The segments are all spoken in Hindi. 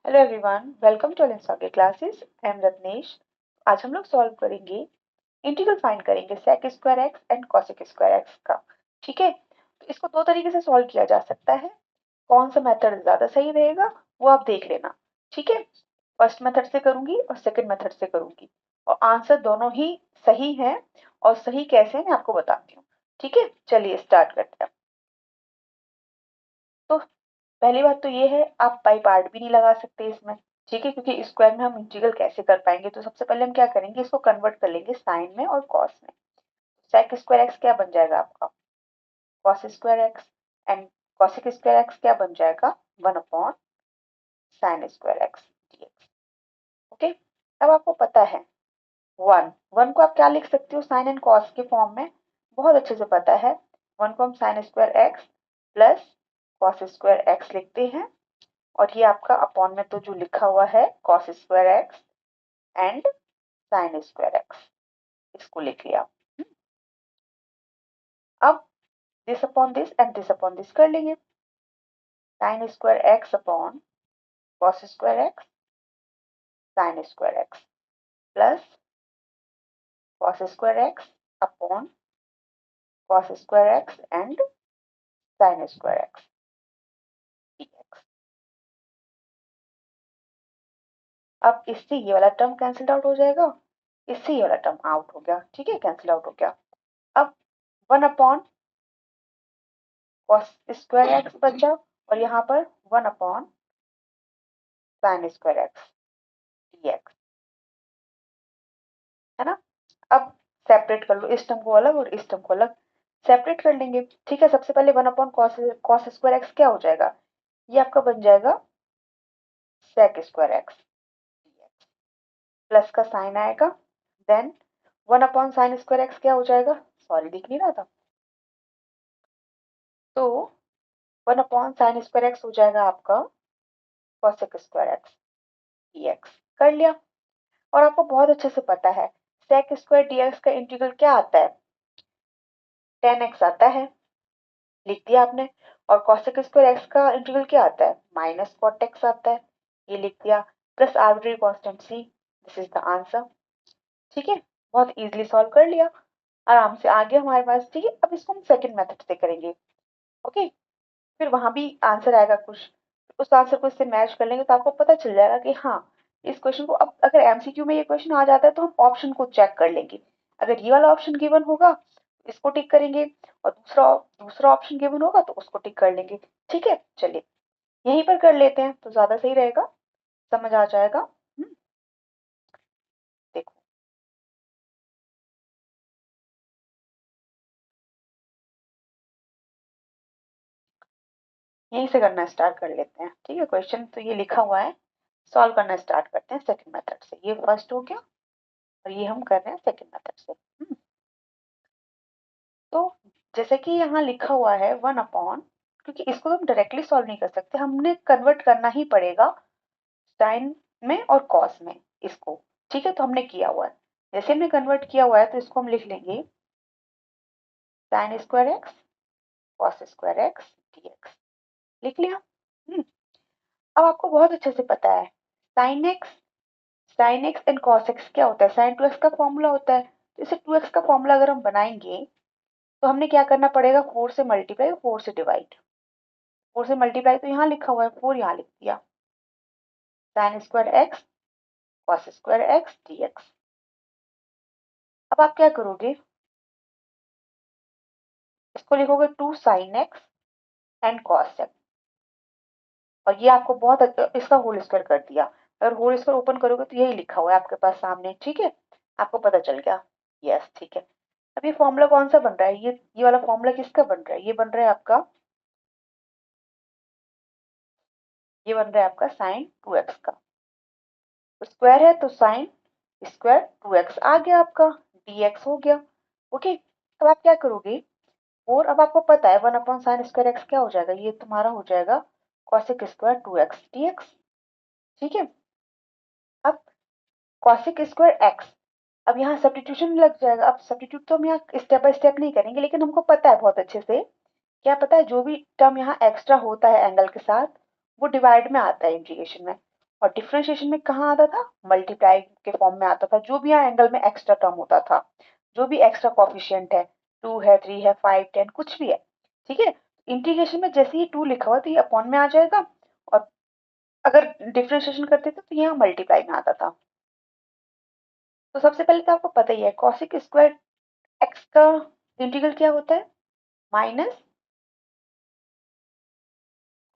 Hello everyone, welcome to Linsake classes. I am Ratnesh. आज हम लोग सॉल्व करेंगे, इंटीग्रल फाइंड करेंगे sec square x and cosec square x का। ठीक है, तो इसको दो तरीके से सॉल्व किया जा सकता है। कौन सा मेथड ज्यादा सही रहेगा वो आप देख लेना। ठीक है, फर्स्ट मेथड से करूंगी और सेकंड मेथड से करूंगी, और आंसर दोनों ही सही है। और सही कैसे मैं आपको बताती हूँ। ठीक है, चलिए स्टार्ट करते हैं। तो पहली बात तो ये है, आप बाई पार्ट भी नहीं लगा सकते इसमें। ठीक है, क्योंकि स्क्वायर में हम इंटीग्रल कैसे कर पाएंगे। तो सबसे पहले हम क्या करेंगे, इसको कन्वर्ट कर लेंगे साइन में और कॉस में। सेक स्क्वायर एक्स क्या बन जाएगा आपका, cos square x. And cosec square x क्या बन जाएगा, 1 upon sine square x dx। Okay, अब आपको पता है वन वन को आप क्या लिख सकते हो, साइन एंड कॉस के फॉर्म में। बहुत अच्छे से पता है, वन को हम sign square x plus cos square x लिखते हैं। और ये आपका अपॉन में तो जो लिखा हुआ है cos square x and sign square x, इसको लिख लिया। अब this upon this and this upon this कर लेंगे। Sign square x upon cos square x sign square x plus cos square x upon cos square x and sign square x dx। अब इससे ये वाला टर्म कैंसिल आउट हो जाएगा, इससे ये वाला टर्म आउट हो गया। ठीक है, कैंसिल आउट हो गया। अब 1 अपॉन कॉस स्क्वायर एक्स बचा, और यहाँ पर 1 upon sine square x dx, है ना। अब सेपरेट कर लो, इस टर्म को अलग और इस टर्म को अलग सेपरेट कर लेंगे। ठीक है, सबसे पहले 1 upon cos cos square x क्या हो जाएगा, ये आपका बन जाएगा sec square x dx। Plus का साइन आएगा, then 1 upon sine square x क्या हो जाएगा, सॉरी दिख नहीं रहा था। तो 1 अपॉन साइन स्क्वायर एक्स हो जाएगा आपका कॉसेक स्क्वायर एक्स dx। कर लिया। और आपको बहुत अच्छे से पता है सेक स्क्वायर dx का इंटीग्रल क्या आता है, 10x आता है, लिख दिया आपने। और cosec स्क्वायर एक्स का इंटीग्रल क्या आता है, माइनस कॉट एक्स आता है, ये लिख दिया। Plus arbitrary constant c, this is the answer. ठीक है, बहुत इजीली सॉल्व कर लिया, आराम से आ गया हमारे पास। ठीक है, अब इसको हम सेकंड मेथड से करेंगे। ओके, फिर वहां भी आंसर आएगा कुछ, उस आंसर को इससे मैच कर लेंगे तो आपको पता चल जाएगा कि हाँ, इस क्वेश्चन को अब अगर एमसीक्यू में ये क्वेश्चन आ जाता है तो हम ऑप्शन को चेक कर लेंगे। अगर ये वाला ऑप्शन गिवन होगा तो इसको टिक करेंगे, और दूसरा दूसरा ऑप्शन गिवन होगा तो उसको टिक कर लेंगे। ठीक है, चलिए यहीं पर कर लेते हैं तो ज्यादा सही रहेगा, समझ आ जाएगा। देखो, यहीं से करना स्टार्ट कर लेते हैं। ठीक है, क्वेश्चन तो ये लिखा हुआ है, सॉल्व करना स्टार्ट करते हैं सेकंड मेथड से। ये फर्स्ट हो गया और ये हम कर रहे हैं सेकंड मेथड से। तो जैसे कि यहाँ लिखा हुआ है 1 अपॉन, क्योंकि इसको हम डायरेक्टली सॉल्व नहीं कर सकते, हमने कन्वर्ट करना ही पड़ेगा साइन में और कॉस में इसको। ठीक है, तो हमने किया हुआ है। जैसे हमने कन्वर्ट किया हुआ है तो इसको हम लिख लेंगे sign square x cos square x dx। लिख लिया। अब आपको बहुत अच्छे से पता है sine x and cos x क्या होता है, साइन 2x का फॉर्मूला होता है। तो इसे 2x का फॉर्मूला अगर हम बनाएंगे तो हमने क्या करना पड़ेगा, 4 से मल्टीप्लाई और 4 से डिवाइड। 4 से मल्टीप्लाई तो यहाँ लिखा हुआ है, 4 यहाँ लिख दिया, sign square x cos square x dx। अब आप क्या करोगे, इसको लिखोगे 2 sine x and cos x, और ये आपको बहुत इसका होल स्क्वायर कर दिया। अगर होल स्क्वायर ओपन करोगे तो यही लिखा हुआ है आपके पास सामने। ठीक है, आपको पता चल गया। यस, ठीक है। अब ये फॉर्मूला कौन सा बन रहा है, ये वाला फॉर्मूला किसका बन रहा है, ये बन रहा है आपका, ये बन रहा है आपका साइन 2x का। स्क्वायर है तो साइन स्क्वायर 2x आ गया आपका, dx हो गया। ओके, अब आप क्या करोगे, और अब आपको पता है 1 अपॉन साइन स्क्वायर एक्स क्या हो जाएगा, ये तुम्हारा हो जाएगा कॉसेक स्क्वायर 2x dx। ठीक है, अब कॉसेक स्क्वायर एक्स, अब यहाँ सब्स्टिट्यूशन लग जाएगा। अब सब्स्टिट्यूट तो हम यहाँ स्टेप बाय स्टेप नहीं करेंगे, लेकिन हमको पता है बहुत अच्छे से, क्या पता है, जो भी टर्म यहाँ एक्स्ट्रा होता है एंगल के साथ वो डिवाइड में आता है इंटीग्रेशन में। और डिफरेंशिएशन में कहाँ आता था, मल्टीप्लाई के फॉर्म में आता था, जो भी यहाँ एंगल में एक्स्ट्रा टर्म होता था, जो भी एक्स्ट्रा कॉफिशिएंट है, 2 है, 3 है, 5, 10 कुछ भी है, ठीक है। इंटीग्रेशन में जैसे ही 2 लिखा हुआ तो ये अपॉन में आ जाएगा, और अगर डिफरेंशिएशन करते थे तो यहाँ मल्टीप्लाई में आता था। तो सबसे पहले तो आपको पता ही है कॉसिक स्क्वायर एक्स का इंटीग्रल क्या होता है, माइनस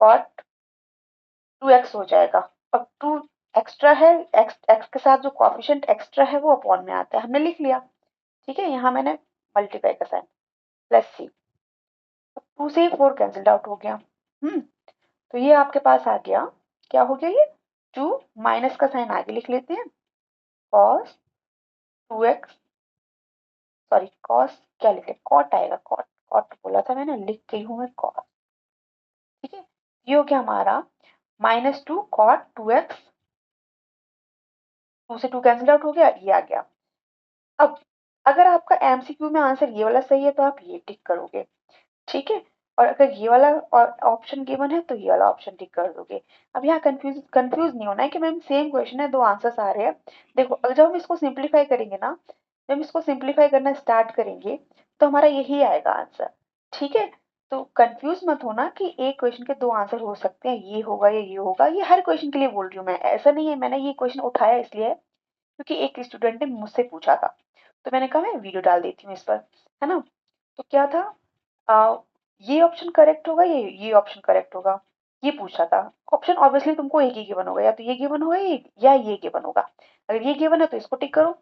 कॉट 2x हो जाएगा। अब 2 एक्स्ट्रा है, एक्स एक्स के साथ जो कॉफिशिएंट एक्स्ट्रा है वो अपॉन में आता है, हमने लिख लिया, ठीक है। यहाँ मैंने मल्टीप्लाई का साइन, प्लस सी, 2 से 4 कैंसिल आउट हो गया। तो ये आपके पास आ गया, क्या हो गया ये, 2 माइनस का साइन आगे लिख लेते हैं, cos 2x, सॉरी cos क्या लिखे, कॉट आएगा, कॉट कॉट बोला था मैंने, लिख गई हूँ मैं cos, ठीक है। ये हो गया हमारा -2 cot 2x, 2 से 2 कैंसिल आउट हो गया, ये आ गया। अब अगर आपका एमसीक्यू में आंसर ये वाला सही है तो आप ये टिक करोगे, ठीक है। और अगर ये वाला ऑप्शन गिवन है तो ये वाला ऑप्शन टिक कर दोगे। अब यहाँ कंफ्यूज नहीं होना है कि मैम सेम क्वेश्चन है, दो आंसर्स आ रहे हैं। देखो अगर जब हम इसको सिंप्लीफाई करेंगे ना, जब हम इसको सिंप्लीफाई करना स्टार्ट करेंगे तो हमारा यही आएगा आंसर, ठीक है। तो कंफ्यूज मत होना कि एक क्वेश्चन के दो आंसर हो सकते हैं, ये होगा या ये होगा, ये हर क्वेश्चन के लिए बोल रही हूँ मैं, ऐसा नहीं है। मैंने ये क्वेश्चन उठाया इसलिए क्योंकि एक स्टूडेंट ने मुझसे पूछा था, तो मैंने कहा मैं वीडियो डाल देती हूँ इस पर, है ना। तो क्या था, ये ऑप्शन करेक्ट होगा, ये ऑप्शन करेक्ट होगा, ये पूछा था। ऑप्शन ऑब्वियसली तुमको एक ही गिवन होगा, या तो ये गिवन होगा या ये गिवन होगा। अगर ये गिवन है तो इसको टिक करो,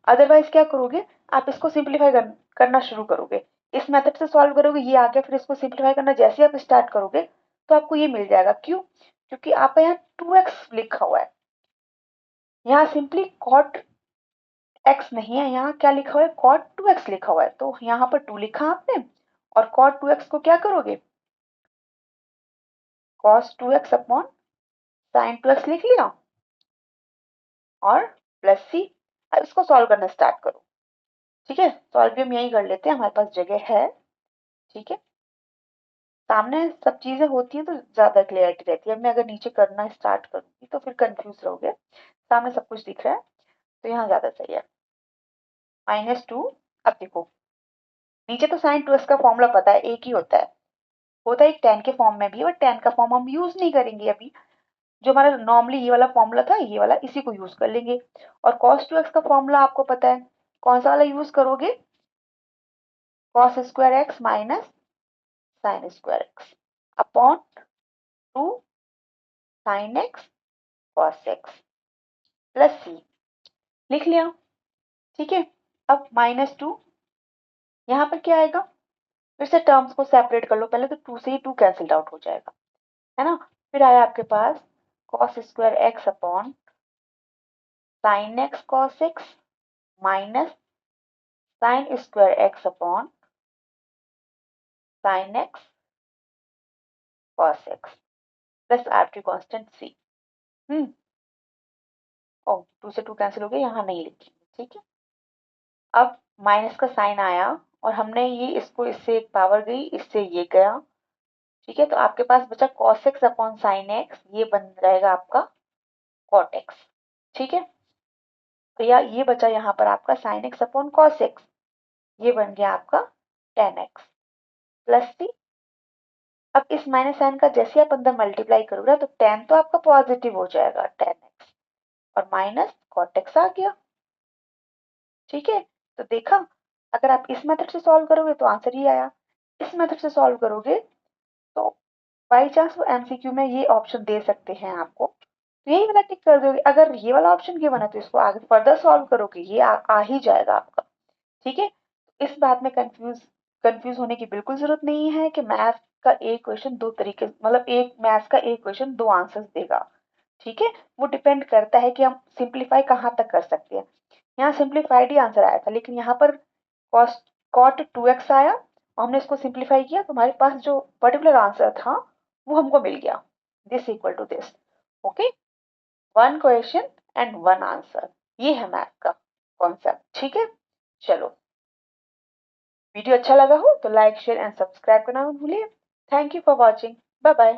अदरवाइज क्या करोगे, आप इसको सिंप्लीफाई करना शुरू करोगे, इस मेथड से सॉल्व करोगे, ये आ गया, फिर इसको सिंप्लीफाई करना जैसे ही आप स्टार्ट करोगे तो आपको ये मिल जाएगा। क्यों, क्योंकि आपका यहाँ 2x लिखा हुआ है, यहाँ सिंपली कॉट एक्स नहीं है, यहाँ क्या लिखा हुआ है, कॉट 2x लिखा हुआ है, तो यहाँ पर 2 लिखा आपने, और कॉट 2x को क्या करोगे, cos 2x upon sin 2x लिख लिया, और प्लस सी। अब इसको सॉल्व करना स्टार्ट करो, ठीक है। सॉल्व भी हम यही कर लेते हैं, हमारे पास जगह है, ठीक है। सामने सब चीजें होती हैं तो ज्यादा क्लियरिटी रहती है। अब मैं अगर नीचे करना स्टार्ट करूंगी तो फिर कंफ्यूज रहोगे, सामने सब कुछ दिख रहा है तो यहाँ ज्यादा सही है। -2, अब देखो नीचे तो sin 2x का फॉर्मूला पता है, एक ही होता है एक tan के फॉर्म में भी, बट tan का फॉर्म हम यूज नहीं करेंगे अभी। जो हमारा नॉर्मली ये वाला फॉर्मूला था, ये वाला इसी को यूज कर लेंगे। और cos 2x का फॉर्मूला आपको पता है, कौन सा वाला यूज करोगे, cos square x minus sin square x upon 2 sin x cos x plus C, लिख लिया, ठीक है। अब -2, यहाँ पर क्या आएगा, फिर से टर्म्स को सेपरेट कर लो, पहले तो 2 से ही 2 कैंसिल आउट हो जाएगा, है ना। फिर आया आपके पास cos square x upon sin x cos x minus sin square x upon sin x cos x plus arbitrary constant C. Hmm ओ 2 से 2 कैंसिल हो गया, यहाँ नहीं लिखी, ठीक है। अब माइनस का साइन आया और हमने ये इसको, इससे एक पावर गई, इससे ये गया, ठीक है। तो आपके पास बचा cos x upon sin x, ये बन जाएगा आपका cot x, ठीक है। तो या ये बचा यहाँ पर आपका sin x upon cos x, ये बन गया आपका tan x प्लस सी। अब इस माइनस साइन का जैसे आप अंदर मल्टीप्लाई करोगे तो tan तो आपका पॉजिटिव हो जाएगा, tan x, और माइनस cot x आ गया, ठीक है। तो देखा, अगर आप इस मेथड से सॉल्व करोगे तो आंसर ही आया, इस मेथड से सॉल्व करोगे तो बाई चांस वो एमसीक्यू में ये ऑप्शन दे सकते हैं आपको, तो यही वाला टिक कर दोगे। अगर ये वाला ऑप्शन गिवन है तो इसको आगे फर्दर सॉल्व करोगे, ये आ ही जाएगा आपका, ठीक है। इस बात में कंफ्यूज होने की बिल्कुल जरूरत नहीं है कि मैथ का एक क्वेश्चन दो तरीके, मतलब एक मैथ्स का एक क्वेश्चन दो आंसर्स देगा, ठीक है। वो डिपेंड करता है कि हम सिंप्लीफाई कहाँ तक कर सकते हैं। यहाँ सिंप्लीफाइड ही आंसर आया था, लेकिन यहाँ पर कॉस कॉट 2x आया और हमने इसको सिंप्लीफाई किया तो हमारे पास जो पर्टिकुलर आंसर था वो हमको मिल गया, this equal to this, okay. One question and one answer, ये है मैथ का कॉन्सेप्ट, ठीक है। चलो, वीडियो अच्छा लगा हो तो लाइक शेयर एंड सब्सक्राइब करना मत भूलिए। Thank you for watching, bye bye.